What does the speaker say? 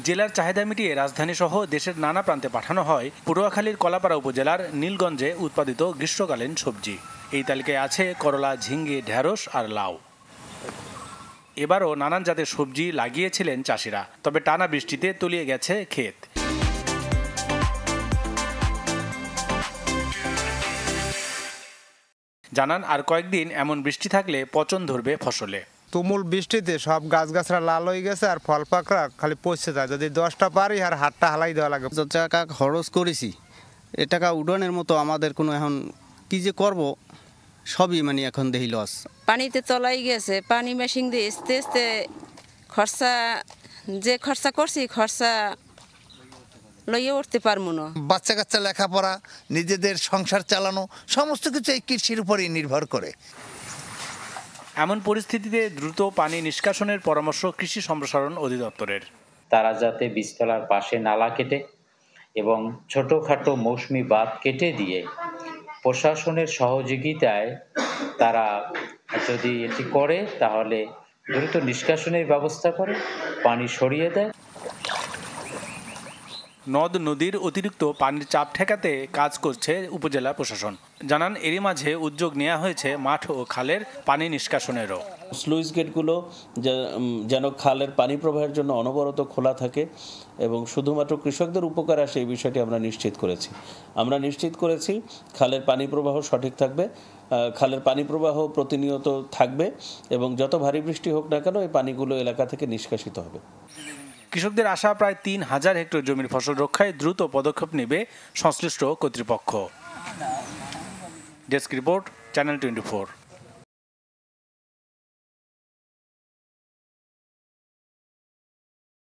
জেলার চাহিদা মিটিয়ে রাজধানীসহ দেশের নানা প্রান্তে পাঠানো হয় পটুয়াখালীর কলাপাড়া উপজেলার নীলগঞ্জে উৎপাদিত গ্রীষ্মকালীন সবজি। এই তালিকায় আছে করলা, ঝিঙ্গে, ঢেঁড়স আর লাউ। এবারও নানান জাতের সবজি লাগিয়েছিলেন চাষিরা, তবে টানা বৃষ্টিতে তলিয়ে গেছে ক্ষেত। জানান, আর কয়েকদিন এমন বৃষ্টি থাকলে পচন ধরবে ফসলে। তুমুল বৃষ্টিতে সব গাছগাছরা লাল হয়ে গেছে আর ফল পাকড়া খালি পচে যায়। যদি 10টা পারি আর হাতটা হালাই দেওয়া লাগে। টাকা খরচ করেছি, এ টাকা উডানের মতো আমাদের কোনো এখন কি যে করব সবই এখন দেখি লস। পানিতে তলাই গেছে, পানি মেশিন দিয়ে আস্তে আস্তে খরচা করছি খরচা লইয়ে উঠতে পারবো না। বাচ্চা কাচ্চা লেখাপড়া, নিজেদের সংসার চালানো সমস্ত কিছু এই কৃষির উপরই নির্ভর করে। এমন পরিস্থিতিতে দ্রুত পানি নিষ্কাশনের পরামর্শ কৃষি সম্প্রসারণ অধিদপ্তরের। তারা যাতে বীজতলার পাশে নালা কেটে এবং ছোটখাটো মৌসুমি বাঁধ কেটে দিয়ে প্রশাসনের সহযোগিতায় তারা যদি এটি করে তাহলে দ্রুত নিষ্কাশনের ব্যবস্থা করে পানি সরিয়ে দেয়। নদ নদীর অতিরিক্ত পানির চাপ ঠেকাতে কাজ করছে উপজেলা প্রশাসন। জানান, এরই মাঝে উদ্যোগ নেওয়া হয়েছে মাঠ ও খালের পানি নিষ্কাশনেরও। স্লুইস গেটগুলো যেন খালের পানি প্রবাহের জন্য অনবরত খোলা থাকে এবং শুধুমাত্র কৃষকদের উপকার আসে এই বিষয়টি আমরা নিশ্চিত করেছি। খালের পানি প্রবাহ সঠিক থাকবে, খালের পানি প্রবাহ প্রতিনিয়ত থাকবে এবং যত ভারী বৃষ্টি হোক না কেন এই পানিগুলো এলাকা থেকে নিষ্কাশিত হবে। কৃষকদের আশা, প্রায় 3000 হেক্টর জমির ফসল রক্ষায় দ্রুত পদক্ষেপ নেবে সংশ্লিষ্ট কর্তৃপক্ষ। Desk report, channel 24।